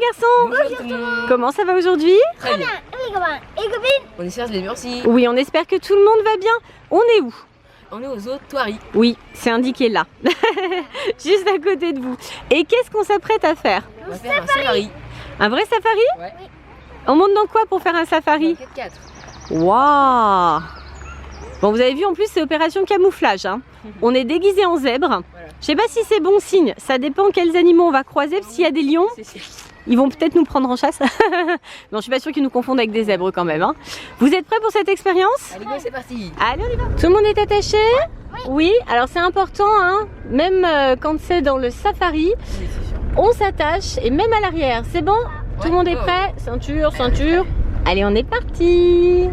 les garçons. Comment ça va aujourd'hui? Très bien. Oui, copains et copines. On espère bien aussi. Oui, on espère que tout le monde va bien. On est où? On est aux zoo Thoiry. Oui, c'est indiqué là. Juste à côté de vous. Et qu'est-ce qu'on s'apprête à faire? On va faire un safari. Un vrai safari? Ouais. On monte dans quoi pour faire un safari? 4x4. Waouh! Bon, vous avez vu, en plus, c'est opération camouflage. Hein. On est déguisé en zèbre. Voilà. Je sais pas si c'est bon signe. Ça dépend quels animaux on va croiser. S'il y a des lions, C'est sûr. ils vont peut-être nous prendre en chasse. Non, je suis pas sûre qu'ils nous confondent avec des zèbres quand même. Hein. Vous êtes prêts pour cette expérience? Allez, go, c'est parti. Allez, on y va. Tout le monde est attaché? Oui. Alors c'est important, hein. Même quand c'est dans le safari, Oui, c'est sûr. on s'attache et même à l'arrière. C'est bon? Tout le monde est prêt? Ceinture, ceinture. Allez, on est parti.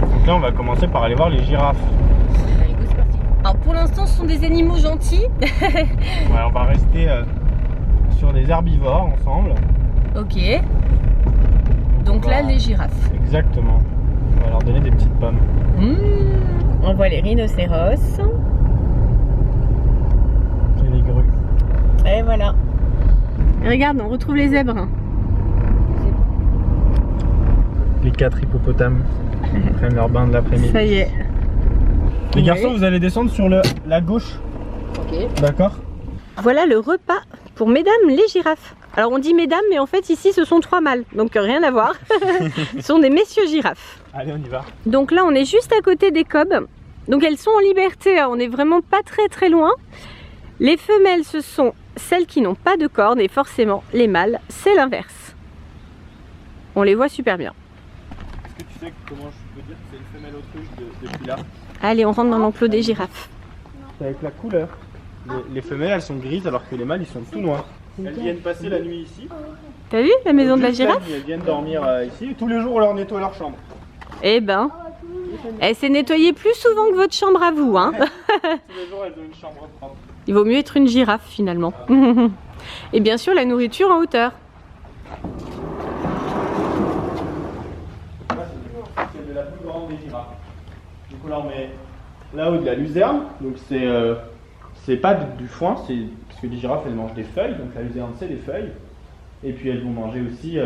Donc là, on va commencer par aller voir les girafes. Allez, go, c'est parti. Alors pour l'instant, ce sont des animaux gentils. Ouais, on va rester sur des herbivores ensemble. Ok. Donc là, les girafes. Exactement. On va leur donner des petites pommes. On voit les rhinocéros. Et les grues. Et voilà. Et regarde, on retrouve les zèbres. Les 4 hippopotames prennent leur bain de l'après-midi. Ça y est. Les garçons, vous allez descendre sur la gauche. Ok. D'accord? Voilà le repas pour mesdames les girafes. Alors on dit mesdames, mais en fait ici ce sont 3 mâles, donc rien à voir. Ce sont des messieurs girafes. Allez, on y va. Donc là on est juste à côté des cobs. Donc elles sont en liberté, hein. On n'est vraiment pas très loin. Les femelles ce sont celles qui n'ont pas de cornes et forcément les mâles c'est l'inverse. On les voit super bien. Est-ce que tu sais comment je peux dire que c'est une femelle autruche depuis là? Allez, on rentre dans l'enclos des girafes. C'est avec la couleur. Les femelles, elles sont grises alors que les mâles, ils sont tout noirs. Elles viennent passer la nuit ici. T'as vu la maison de la Juste la girafe? nuit, elles viennent dormir ici. Et tous les jours, on leur nettoie leur chambre. Eh ben, elle s'est nettoyée plus souvent que votre chambre à vous, hein. Tous les jours, elles ont une chambre propre. Il vaut mieux être une girafe finalement. Et bien sûr la nourriture en hauteur. Là, c'est de la plus grande des girafes. Donc on leur met là-haut de la luzerne. Donc c'est pas du foin, c'est parce que les girafes elles mangent des feuilles. Donc la luzerne c'est des feuilles. Et puis elles vont manger aussi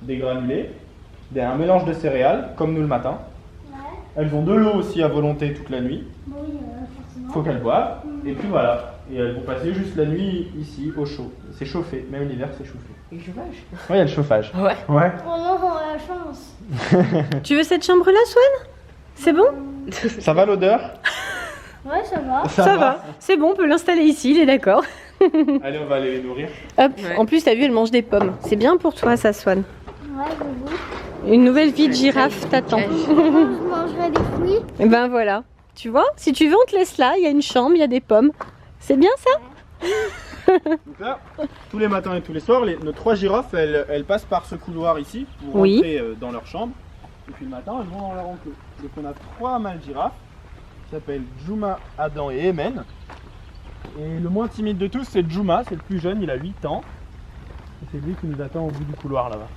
des granulés, un mélange de céréales comme nous le matin. Elles ont de l'eau aussi à volonté toute la nuit. Oui, forcément. Faut qu'elles boivent. Et puis voilà. Et elles vont passer juste la nuit ici au chaud. C'est chauffé, même l'hiver c'est chauffé. Et le chauffage. Ouais, il y a le chauffage. Ouais. Ouais. Oh non, on a la chance. Tu veux cette chambre là, Swan? C'est bon? Ça va l'odeur? Ouais, ça va. Ça va. C'est bon, on peut l'installer ici, il est d'accord. Allez, on va aller les nourrir. Hop, Ouais. en plus t'as vu, elle mange des pommes. C'est bien pour toi ça, Swan. Ouais, j'avoue. Une nouvelle vie de girafe t'attend. Je mangerai des fruits. Et ben voilà. Tu vois, si tu veux on te laisse là, il y a une chambre, il y a des pommes. C'est bien ça? Donc là, tous les matins et tous les soirs, nos 3 girafes, elles passent par ce couloir ici pour Oui. rentrer dans leur chambre. Et puis le matin, elles vont dans leur enclos. Donc on a 3 mâles girafes qui s'appellent Juma, Adam et Emen. Et le moins timide de tous, c'est Juma, c'est le plus jeune, il a 8 ans. Et c'est lui qui nous attend au bout du couloir là-bas.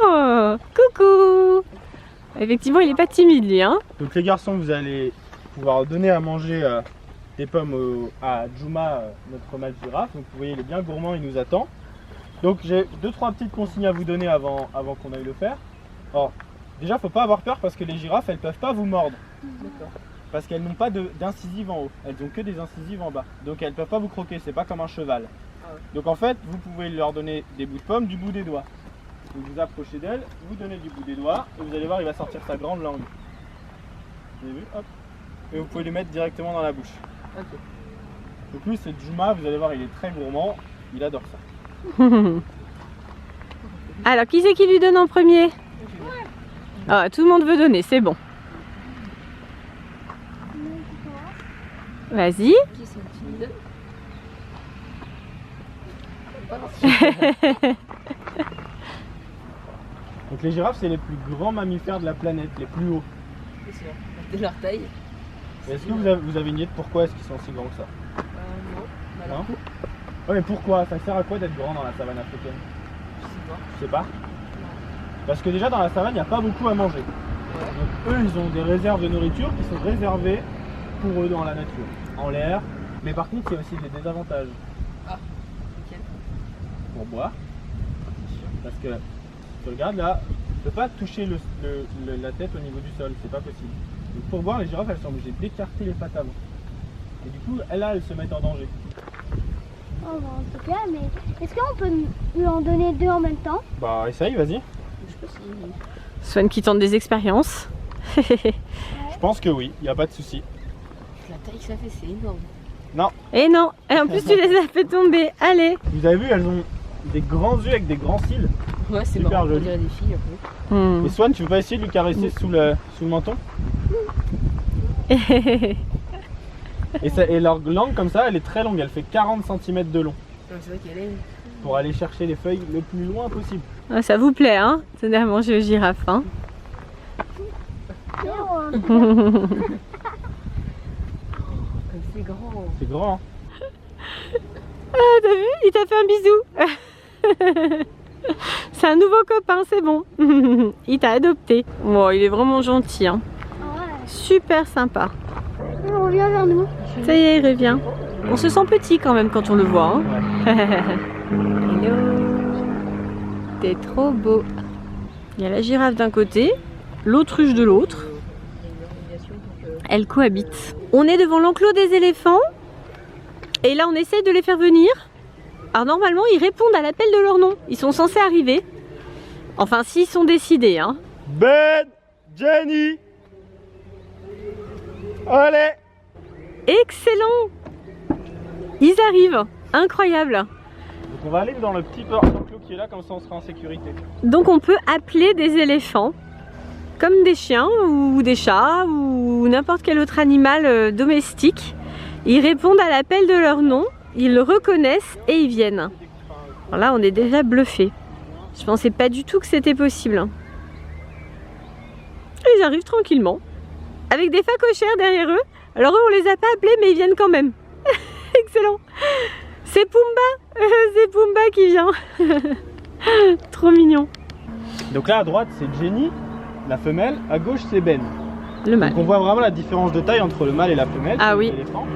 Oh, coucou. Effectivement, il est pas timide lui, hein. Donc les garçons, vous allez pouvoir donner à manger des pommes à Juma, notre mâle girafe. Donc vous voyez, il est bien gourmand, il nous attend. Donc j'ai 2-3 petites consignes à vous donner avant qu'on aille le faire. Alors, déjà, faut pas avoir peur parce que les girafes, elles peuvent pas vous mordre. Parce qu'elles n'ont pas d'incisives en haut, elles ont que des incisives en bas. Donc elles peuvent pas vous croquer, c'est pas comme un cheval. Donc en fait, vous pouvez leur donner des bouts de pommes du bout des doigts. Donc vous approchez d'elle, vous donnez du bout des doigts et vous allez voir, il va sortir sa grande langue. Vous avez vu? Hop. Et vous pouvez lui mettre directement dans la bouche. Ok. Donc lui, c'est Juma, vous allez voir, il est très gourmand, il adore ça. Alors, qui c'est qui lui donne en premier? Ah, tout le monde veut donner, c'est bon. Vas-y. Qui sont timides. Pas Donc les girafes, c'est les plus grands mammifères de la planète, les plus hauts. C'est sûr. De leur taille. Est-ce que vous avez une idée de pourquoi est-ce qu'ils sont si grands que ça? Non. Voilà. Non? Ouais, mais pourquoi? Ça sert à quoi d'être grand dans la savane africaine? Je sais pas. Je sais pas. Parce que déjà dans la savane, il n'y a pas beaucoup à manger. Ouais. Donc eux, ils ont des réserves de nourriture qui sont réservées pour eux dans la nature, en l'air. Mais par contre, il y a aussi des désavantages. Ah. Ok. Pour boire. Parce que tu regardes là, tu peux pas toucher la tête au niveau du sol, c'est pas possible. Donc pour boire, les girafes elles sont obligées d'écarter les pattes avant. Et du coup, elles se mettent en danger. Oh, bah, en tout cas, mais est-ce qu'on peut lui en donner 2 en même temps? Bah essaye, vas-y. Je sais pas si. Swan qui tente des expériences. Je pense que oui, il n'y a pas de souci. La taille que ça fait, c'est énorme. Et non, et en plus tu les as fait tomber. Allez. Vous avez vu, elles ont des grands yeux avec des grands cils. Ouais, c'est Super marrant, on joli. dirait des filles un peu. Et Swan, tu veux pas essayer de lui caresser sous le menton? Et leur langue comme ça, elle est très longue, elle fait 40 cm de long. Ouais, c'est vrai qu'elle est. Pour aller chercher les feuilles le plus loin possible. Ah, ça vous plaît, hein? Tenez à manger aux girafes, hein? C'est grand. C'est grand, hein? Ah, t'as vu? Il t'a fait un bisou. C'est un nouveau copain, c'est bon. Il t'a adopté. Bon, il est vraiment gentil, hein? Ouais. Super sympa. Il revient vers nous. Ça y est, il revient. On se sent petit quand même quand on le voit, hein? Hello. T'es trop beau. Il y a la girafe d'un côté, l'autruche de l'autre. Elles cohabitent. On est devant l'enclos des éléphants. Et là, on essaye de les faire venir. Alors normalement, ils répondent à l'appel de leur nom. Ils sont censés arriver. Enfin, s'ils sont décidés, hein. Ben, Jenny, allez. Excellent. Ils arrivent. Incroyable. Donc on va aller dans le petit enclos qui est là, comme ça on sera en sécurité. Donc on peut appeler des éléphants comme des chiens ou des chats ou n'importe quel autre animal domestique. Ils répondent à l'appel de leur nom, ils le reconnaissent et ils viennent. Alors là on est déjà bluffés. Je pensais pas du tout que c'était possible. Et ils arrivent tranquillement. Avec des phacochères derrière eux. Alors eux on les a pas appelés mais ils viennent quand même. Excellent. C'est Pumba. C'est Pumba qui vient. Trop mignon. Donc là à droite c'est Jenny, la femelle, à gauche c'est Ben. Le mâle. Donc on voit vraiment la différence de taille entre le mâle et la femelle. Ah oui. L'éléphant.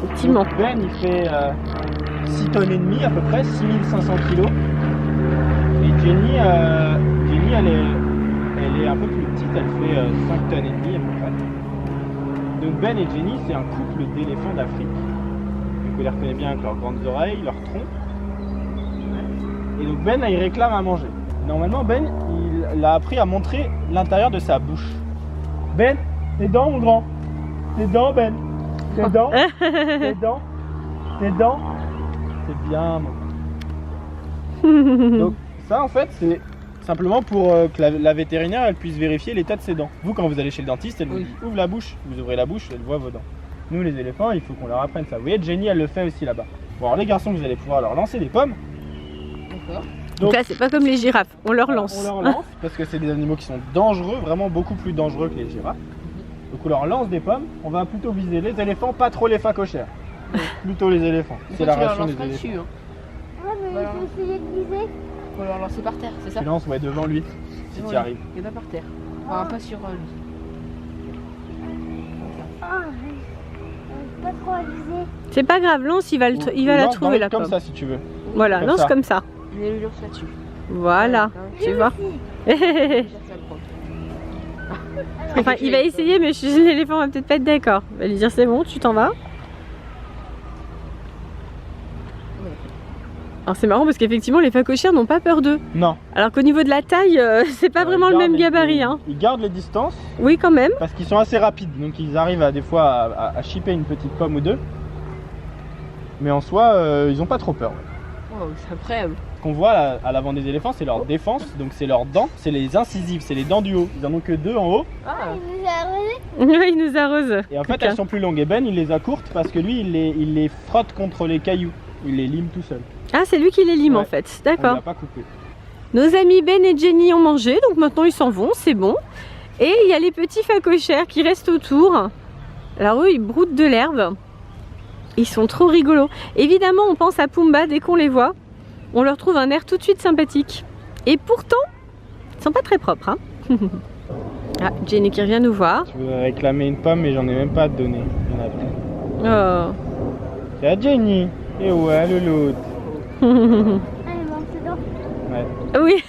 Effectivement. Donc Ben il fait 6 tonnes et demie à peu près, 6500 kg. Et Jenny, elle est un peu plus petite, elle fait 5 tonnes et demie à peu près. Donc Ben et Jenny c'est un couple d'éléphants d'Afrique. Donc on les reconnaît bien avec leurs grandes oreilles, leur tronc. Et donc Ben là, il réclame à manger. Normalement Ben il a appris à montrer l'intérieur de sa bouche. Ben, tes dents mon grand. Tes dents Ben. Tes dents. Tes dents. Tes dents. C'est bien mon. Donc ça en fait c'est simplement pour que la vétérinaire elle puisse vérifier l'état de ses dents. Vous quand vous allez chez le dentiste, elle vous dit ouvre la bouche, vous ouvrez la bouche, elle voit vos dents. Nous les éléphants, il faut qu'on leur apprenne ça. Vous voyez Jenny elle le fait aussi là-bas. Bon alors les garçons vous allez pouvoir leur lancer des pommes. D'accord. Donc là c'est pas comme les girafes, on leur lance. On leur lance parce que c'est des animaux qui sont dangereux, vraiment beaucoup plus dangereux que les girafes. Donc on leur lance des pommes, on va plutôt viser les éléphants, pas trop les phacochères. Plutôt les éléphants. C'est la ration des éléphants. Dessus, hein. Ouais, mais Voilà. il faut essayer de viser. Faut leur lancer par terre, c'est ça? Tu lances ouais, devant lui si tu y Voilà. arrives. Et pas par terre. Enfin, pas sur lui. Ah, j'arrive pas trop à viser. C'est pas grave, lance, il va, il va Ou la lance trouver la comme pomme. ça si tu veux. Voilà, comme lance ça. comme ça. Mais le lance là-dessus. Voilà, tu vois. Enfin, il va essayer, mais l'éléphant va peut-être pas être d'accord. Il va lui dire c'est bon, tu t'en vas. Alors c'est marrant parce qu'effectivement les phacochères n'ont pas peur d'eux. Non. Alors qu'au niveau de la taille, c'est pas vraiment le même gabarit. Hein. Ils gardent les distances Oui quand même. parce qu'ils sont assez rapides. Donc ils arrivent à des fois à chipper une petite pomme ou deux. Mais en soi, ils ont pas trop peur. Oh, c'est incroyable. Ce qu'on voit là, à l'avant des éléphants, c'est leur défense. Donc c'est leurs dents, c'est les incisives, c'est les dents du haut. Ils en ont que 2 en haut. Ah, Il nous a arrosé. Oui, il nous arrose. Et en fait, elles sont plus longues. Et Ben, il les a courtes parce que lui, il les frotte contre les cailloux. Il les lime tout seul. Ah, c'est lui qui les lime Ouais. en fait. On ne D'accord. l'a pas coupé. Nos amis Ben et Jenny ont mangé, donc maintenant ils s'en vont, c'est bon. Et il y a les petits phacochères qui restent autour. Alors eux, ils broutent de l'herbe. Ils sont trop rigolos. Évidemment, on pense à Pumba dès qu'on les voit. On leur trouve un air tout de suite sympathique. Et pourtant, ils sont pas très propres. Hein. Ah, Jenny qui revient nous voir. Tu veux réclamer une pomme, mais j'en ai même pas à te donner. Il y en a plus. Oh. C'est à Jenny. Et ouais, le l'autre. Allez, mange dedans. Ouais. Oui.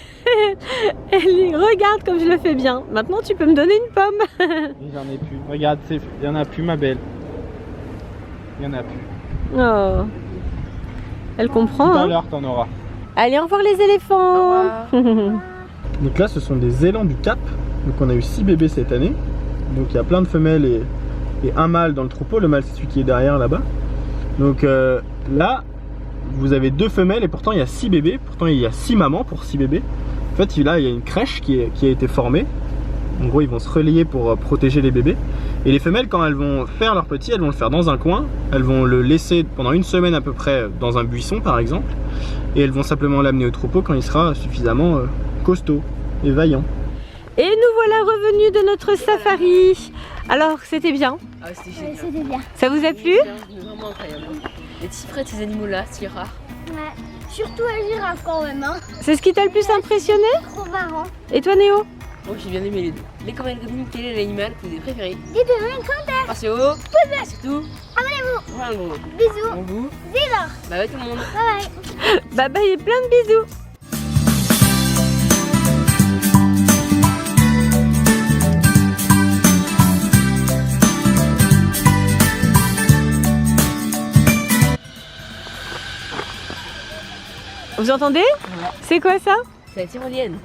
Ellie, regarde comme je le fais bien. Maintenant, tu peux me donner une pomme. Et j'en ai plus. Regarde, il y en a plus, ma belle. Il y en a plus. Oh. Elle comprend. Tout à Hein. l'heure, t'en auras. Allez, au revoir les éléphants. Donc là, ce sont des élans du Cap. Donc on a eu 6 bébés cette année. Donc il y a plein de femelles et un mâle dans le troupeau. Le mâle, c'est celui qui est derrière là-bas. Donc là, vous avez 2 femelles et pourtant il y a 6 bébés. Pourtant il y a 6 mamans pour 6 bébés. En fait, là, il y a une crèche qui a été formée. En gros, ils vont se relayer pour protéger les bébés. Et les femelles, quand elles vont faire leur petit, elles vont le faire dans un coin. Elles vont le laisser pendant une semaine à peu près dans un buisson, par exemple. Et elles vont simplement l'amener au troupeau quand il sera suffisamment costaud et vaillant. Et nous voilà revenus de notre safari. Alors, c'était bien. Ah, c'était Ouais, génial. c'était bien. Ça vous a plu? C'était vraiment incroyable. Les petits frais de ces animaux-là, c'est rare. Ouais. Surtout la girafe quand même, hein. C'est ce qui t'a le plus impressionné? Trop marrant. Et toi, Néo? Moi, j'ai bien aimé les deux. Les communes, quel est l'animal que vous avez préféré? Dites-nous un commentaire. Passez au et surtout, Abonnez-vous. voilà, gros. Bisous. Bon goût. Vive. Bye bye tout le monde. Bye bye. Bye bye et plein de bisous. Vous entendez? C'est quoi ça? C'est la tyrolienne.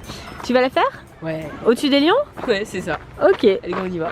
Tu vas la faire? Ouais. Au-dessus des lions? Ouais, c'est ça. Ok. Allez, on y va.